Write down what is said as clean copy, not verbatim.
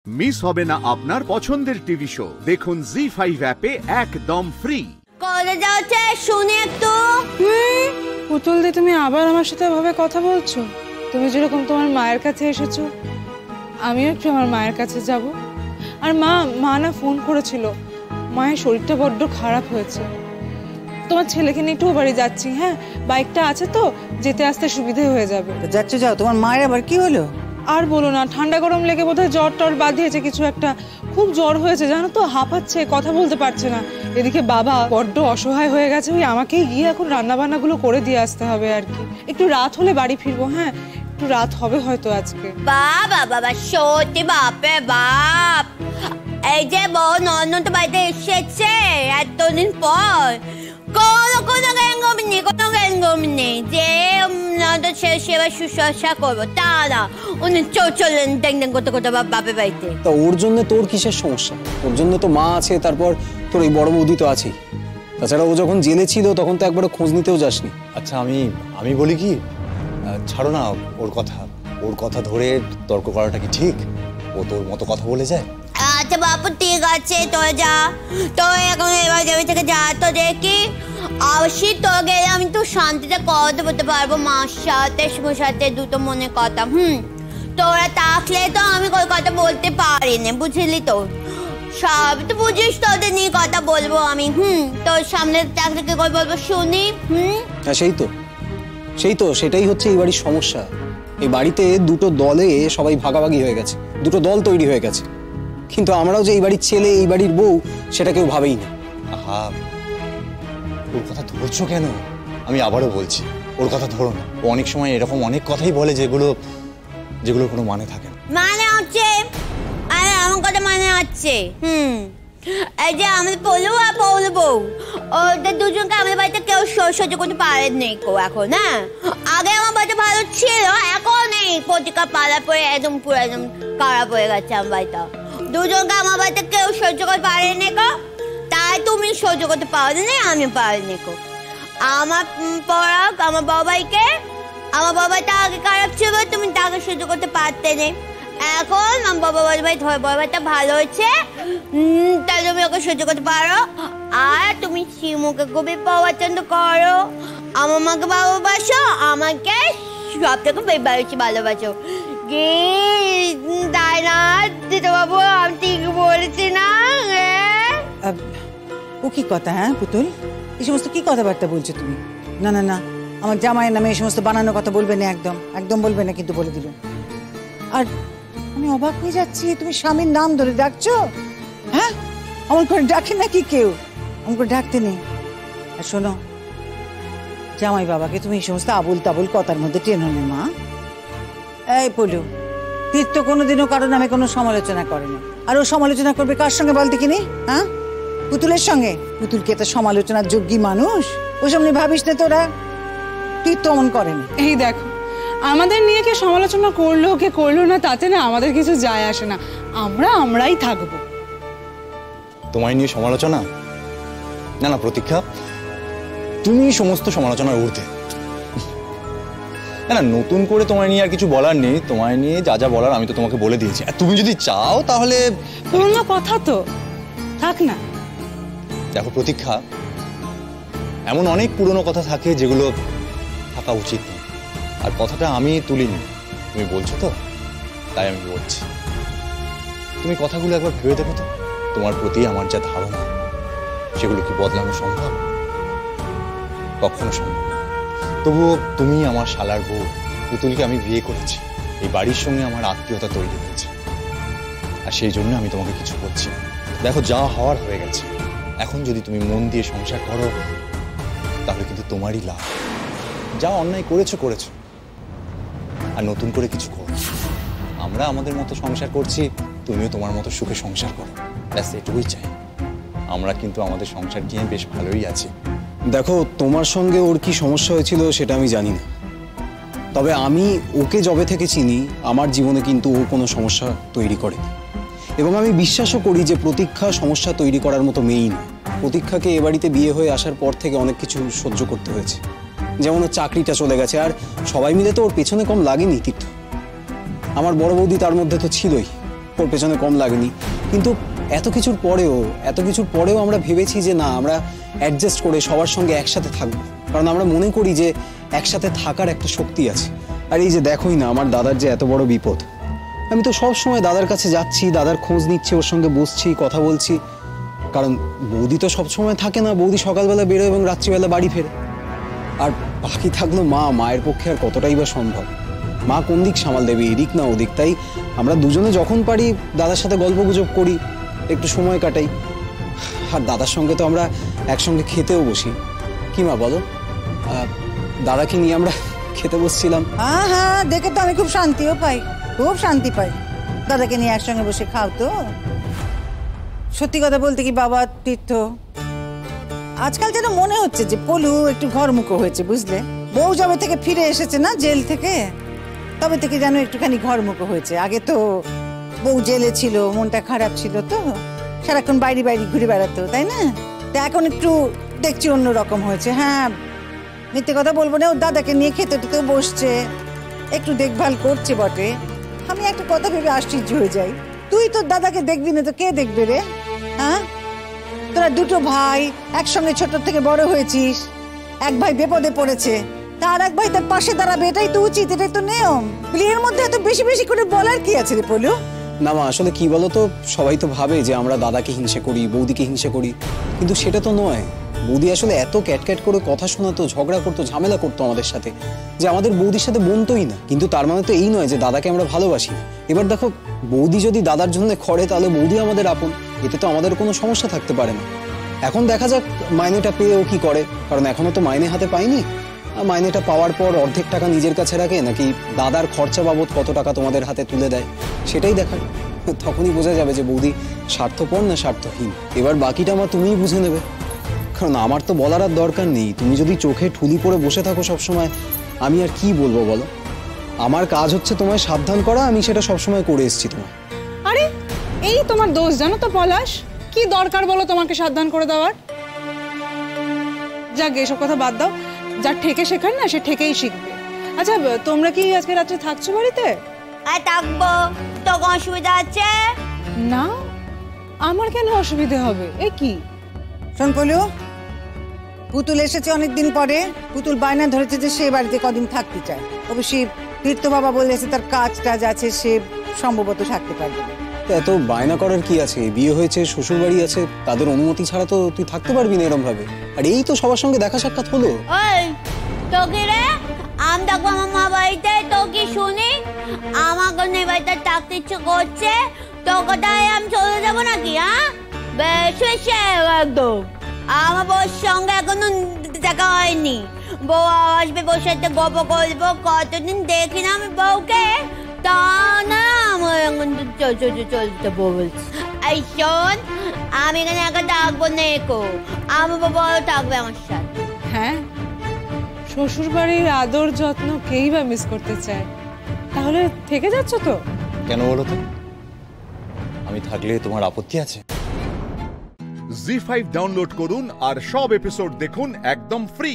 Miss হবে না আপনার পছন্দের টিভি শো। দেখুন জি5 অ্যাপে একদম ফ্রি। কলে যাচ্ছে শুনে একটু। পুতুল দি, তুমি আবার আমার সাথে এভাবে কথা বলছো? তুমি যেরকম তোমার মায়ের কাছে এসেছো, আমিও একটু আমার মায়ের কাছে যাব। আর মা না ফোন করেছিল, মায়ের শরীরটা বড্ড খারাপ হয়েছে। তোমার ছেলেকে নিয়ে একটু বাড়ি যাচ্ছি। হ্যাঁ, বাইকটা আছে তো, যেতে আসতে সুবিধে হয়ে যাবে। যাচ্ছ, যাও। তোমার মায়ের আবার কি হলো? আর বলো না, ঠান্ডা গরম লেগে বোধহয় জ্বর টর বাঁধিয়েছে কিছু একটা। খুব জ্বর হয়েছে জানো তো, হাঁপাচ্ছে, কথা বলতে পারছে না। এদিকে বাবা বড্ড অসহায় হয়ে গেছে, ওই আমাকেই গিয়ে এখন রান্না বান্নাগুলো করে দিয়ে আসতে হবে আর কি। একটু রাত হলে বাড়ি ফিরবো। হ্যাঁ, একটু রাত হবে হয়তো আজকে। বাবা বাবা, সত্যি বাপে বাপ। এই যে বউ ননদ তো বাড়িতে এসেছে এতদিন পর, কোনো জ্ঞান নেই যে ননদ সেবা শুশ্রূষা করবো, তা না। উনি চললেন ড্যাং ড্যাং করতে করতে বাপের বাড়িতে। তা ওর জন্য তোর কিসের সমস্যা? ওর জন্য তো মা আছে, তারপর তোর এই বড় বৌদি তো আছেই। তাছাড়া ও যখন জেলে ছিল তখন তো একবারও খোঁজ নিতেও যাসনি। আচ্ছা, আমি বলি কি, ছাড়ো না ওর কথা ধরে তর্ক করাটা কি ঠিক? ও তোর মতো কথা বলে যায়। আচ্ছা বাপু, ঠিক আছে, তো যা। তো এখন এবার যাবি থেকে যা, তো দেখি অবশ্যই তো গেলে আমি তো শান্তিতে কথা বলতে পারবো মার সাথে, শুভর সাথে দুটো মনে কথা। তোরা থাকলে তো আমি কোনো কথা বলতে পারি না, বুঝলি তো? সব তো বুঝিস, তোদের নিয়ে কথা বলবো আমি। তোর সামনে থাকলে কি করে বলবো শুনি? হ্যাঁ, সেই তো সেটাই হচ্ছে এই বাড়ির সমস্যা। এই বাড়িতে দুটো দলে সবাই ভাগাভাগি হয়ে গেছে, দুটো দল তৈরি হয়ে গেছে। কিন্তু আমরাও যে এই বাড়ির ছেলে, এই বাড়ির বউ, সেটা কেউ ভাবেই না। আহা, ওর কথা ধরছো কেন? আমি আবারও বলছি, ওর কথা ধরো না। ও অনেক সময় এরকম অনেক কথাই বলে যেগুলোর কোনো মানে থাকে না। মানে হচ্ছে, আরে আমার কথা মানে হচ্ছে, এই যে আমাদের পলু আর পৌলু বউ, ওদের দুজনকে আমাদের বাড়িতে কেউ সহ্য করতে পারেনি এখন। হ্যাঁ, আগে আমার বাড়িতে ভালো ছিল, এখন এই পত্রিকা পালা পরে একদম পুরো একদম খারাপ হয়ে গেছে আমার বাড়িটা। দুজনকে আমার বাড়িতে কেউ সহ্য করতে পারেনি গো, তাই তুমি সহ্য করতে পারোনি, আমি পারিনি গো। আমার পড়াক আমার বাবাইকে, আমার বাবাটা আগে খারাপ ছিল, তুমি তাকে সহ্য করতে পারতে নেই। এখন আমার বাবা বাবাটা ভালো হয়েছে, তাই তুমি ওকে সহ্য করতে পারো। আর তুমি শিমুকে খুবই পছন্দ করো, আমার মাকে ভালোবাসো, আমাকে সব থেকে বেশি ভালোবাসো। তাই না দিতে বাবু? আমি ঠিক বলেছি না? ও কি কথা? হ্যাঁ পুতুল, এই সমস্ত কি কথাবার্তা বলছো তুমি? না না না, আমার জামাইয়ের নামে এই সমস্ত বানানো কথা বলবে না, একদম বলবে না, কিন্তু বলে দিল। আর আমি অবাক হয়ে যাচ্ছি, তুমি স্বামীর নাম ধরে ডাকছো? হ্যাঁ, আমার করে ডাকে নাকি কেউ? আমার করে ডাকতে নেই। আর শোনো, জামাই বাবাকে তুমি এই সমস্ত আবুল তাবুল কথার মধ্যে টেনো না মা। এই পলু, তীর্থ কোনোদিনও কারো নামে কোনো সমালোচনা করে না। আর ও সমালোচনা করবে কার সঙ্গে বলতে কিনি? হ্যাঁ, পুতুলের সঙ্গে। পুতুলকে তো সমালোচনার যোগ্যী মানুষ, ওসব নিয়ে ভাবিস না তোরা। তীর্থ অমন করেনি। এই দেখো, আমাদের নিয়ে কে সমালোচনা করলো কে করলো না, তাতে না আমাদের কিছু যায় আসে না। আমরাই থাকবো। তোমায় নিয়ে সমালোচনা? না প্রতীক্ষা, তুমি সমস্ত সমালোচনার ঊর্ধ্বে। না, নতুন করে তোমায় নিয়ে আর কিছু বলার নেই। তোমায় নিয়ে যা বলার আমি তো তোমাকে বলে দিয়েছি। আর তুমি যদি চাও তাহলে পুরনো কথা তো থাক না। দেখো প্রতীক্ষা, এমন অনেক পুরনো কথা থাকে যেগুলো থাকা উচিত না। আর কথাটা আমি তুলিনি, তুমি বলছো তো, তাই আমি বলছি। তুমি কথাগুলো একবার ভেবে দেখো তো, তোমার প্রতি আমার যা ধারণা সেগুলো কি বদলানো সম্ভব? কখনো সম্ভব না। তবুও তুমি আমার শালার বউ, পুতুলকে আমি বিয়ে করেছি, এই বাড়ির সঙ্গে আমার আত্মীয়তা তৈরি হয়েছে, আর সেই জন্য আমি তোমাকে কিছু বলছি। দেখো, যা হওয়ার হয়ে গেছে। এখন যদি তুমি মন দিয়ে সংসার করো তাহলে কিন্তু তোমারই লাভ। যা অন্যায় করেছো, আর নতুন করে কিছু করো। আমরা আমাদের মতো সংসার করছি, তুমিও তোমার মতো সুখে সংসার করো, ব্যাস এটুকুই চাই। আমরা কিন্তু আমাদের সংসার নিয়ে বেশ ভালোই আছি। দেখো, তোমার সঙ্গে ওর কি সমস্যা হয়েছিল সেটা আমি জানি না, তবে আমি ওকে যবে থেকে চিনি আমার জীবনে কিন্তু ও কোনো সমস্যা তৈরি করেনি। এবং আমি বিশ্বাসও করি যে প্রতীক্ষা সমস্যা তৈরি করার মতো মেয়েই না। প্রতীক্ষাকে এ বাড়িতে বিয়ে হয়ে আসার পর থেকে অনেক কিছু সহ্য করতে হয়েছে, যেমন ওর চাকরিটা চলে গেছে, আর সবাই মিলে তো ওর পেছনে কম লাগেনি তীর্থ। আমার বড় বৌদি তার মধ্যে তো ছিলই, ও ওর পেছনে কম লাগেনি, কিন্তু এত কিছুর পরেও আমরা ভেবেছি যে না, আমরা অ্যাডজাস্ট করে সবার সঙ্গে একসাথে থাকবো, কারণ আমরা মনে করি যে একসাথে থাকার একটা শক্তি আছে। আর এই যে দেখোই না আমার দাদার যে এত বড় বিপদ, আমি তো সব সময় দাদার কাছে যাচ্ছি, দাদার খোঁজ নিচ্ছি, ওর সঙ্গে বসছি, কথা বলছি, কারণ বৌদি তো সব সময় থাকে না, বৌদি সকালবেলা বেরোয় এবং রাত্রিবেলা বাড়ি ফেরে। আর বাকি থাকলো মায়ের পক্ষে আর কতটাই বা সম্ভব, মা কোন দিক সামাল দেবে, এদিক না ওদিক। তাই আমরা দুজনে যখন পারি দাদার সাথে গল্প গুজব করি, একটু সময় কাটাই। আর দাদার সঙ্গে তো আমরা একসঙ্গে খেতেও বসি, কি মা বলো? দাদাকে নিয়ে আমরা খেতে বসছিলাম। হ্যাঁ, দেখে তো আমি খুব শান্তিও পাই, খুব শান্তি পাই। দাদাকে নিয়ে একসঙ্গে বসে খাও তো। সত্যি কথা বলতে কি বাবা তীর্থ, আজকাল যেন মনে হচ্ছে যে পলু একটু ঘরমুখো হয়েছে, বুঝলে? বউ যবে থেকে ফিরে এসেছে না জেল থেকে, তবে থেকে যেন একটুখানি ঘরমুখো হয়েছে। আগে তো বউ জেলে ছিল, মনটা খারাপ ছিল, তো সারাক্ষণ বাইরে ঘুরে বেড়াতো, তাই না? তা এখন একটু দেখছি অন্যরকম হয়েছে। হ্যাঁ, মিথ্যে কথা বলবো না, ওর দাদাকে নিয়ে খেতে টেতেও বসছে, একটু দেখভাল করছে বটে। আমি একটা কথা ভেবে আশ্চর্য হয়ে যাই, তুই তোর দাদাকে দেখবি না তো কে দেখবে রে? হ্যাঁ, তোরা দুটো ভাই একসঙ্গে ছোট থেকে বড় হয়েছিস, এক ভাই বিপদে পড়েছে, তার এক ভাই তার পাশে দাঁড়াবে, এটাই তো উচিত, এটাই তো নিয়ম। বিয়ের মধ্যে এত বেশি বেশি করে বলার কি আছে রে পলু? না মা, আসলে কি বলতো, সবাই তো ভাবে যে আমরা দাদাকে হিংসে করি, বৌদিকে হিংসে করি, কিন্তু সেটা তো নয়। বৌদি আসলে এত ক্যাটক্যাট করে কথা শোনাতো, ঝগড়া করতো, ঝামেলা করতো আমাদের সাথে, যে আমাদের বৌদির সাথে বনতোই না। কিন্তু তার মানে তো এই নয় যে দাদাকে আমরা ভালোবাসি। এবার দেখো, বৌদি যদি দাদার জন্য করে, তাহলে বৌদি আমাদের আপন, এতে তো আমাদের কোনো সমস্যা থাকতে পারে না। এখন দেখা যাক মাইনেটা পেয়েও কি করে, কারণ এখনো তো মাইনে হাতে পাইনি। মাইনেটা পাওয়ার পর অর্ধেক টাকা নিজের কাছে রাখে, নাকি দাদার খরচা বাবদ কত টাকা তোমাদের হাতে তুলে দেয়, সেটাই দেখার। তখনই বোঝা যাবে যে বৌদি স্বার্থপর না স্বার্থহীন। এবার বাকিটা মা তুমিই বুঝে নেবে, কারণ আমার তো বলার আর দরকার নেই। তুমি যদি চোখে ঠুলি পরে বসে থাকো সবসময়, আমি আর কি বলবো বলো? আমার কাজ হচ্ছে তোমায় সাবধান করা, আমি সেটা সবসময় করে এসেছি তোমায়। আরে এই তোমার দোষ, জানো তো পলাশ, কি দরকার বলো তোমাকে সাবধান করে দেওয়ার? যাক, এসব কথা বাদ দাও, যার ঠেকে শেখার না, সে ঠেকেই শিখবে। আচ্ছা, তোমরা কি আজকে রাত্রে থাকছো বাড়িতে? থাকবো, তো কোনো অসুবিধা আছে? না, আমার কেন অসুবিধে হবে? এ কি? শোন পলু, পুতুল এসেছে অনেকদিন পরে, পুতুল বায়না ধরেছে যে সে বাড়িতে কদিন থাকতে চায়। অবশ্যই তীর্থ বাবা বলেছে তার কাজ টাজ আছে, সে সম্ভবত থাকতে পারবে না। এত বায়না করার কি আছে? বিয়ে হয়েছে, শ্বশুর বাড়ি আছে, তাদের অনুমতি ছাড়া তো তুই থাকতে পারবি না এরকম ভাবে। আর এই তো সবার সঙ্গে দেখা সাক্ষাৎ হলো। ওই তো কি রে, আমি থাকবো আমার মা বাড়িতে, তো কি শুনি? আমাকে নেই বাড়িতে থাকতে ইচ্ছে করছে, তো কোথায় আমি চলে যাবো নাকি? হ্যাঁ, বেশ হয়েছে একদম। আমার বউর সঙ্গে এখনো দেখা হয়নি, বউ আসবে, বউর সাথে গল্প করবো, কতদিন দেখি না আমি বউকে, তা না আমার এখন চলতে বলছি। এই শোন, আমি এখানে একা থাকবো না, আমার বাবা থাকবে আমার সাথে। হ্যাঁ, শ্বশুর বাড়ির আদর যত্ন কেই বা মিস করতে চায়? তাহলে থেকে যাচ্ছ তো? কেন বলো তো? আমি থাকলে তোমার আপত্তি আছে? জি5 ডাউনলোড করুন আর সব এপিসোড দেখুন একদম ফ্রি।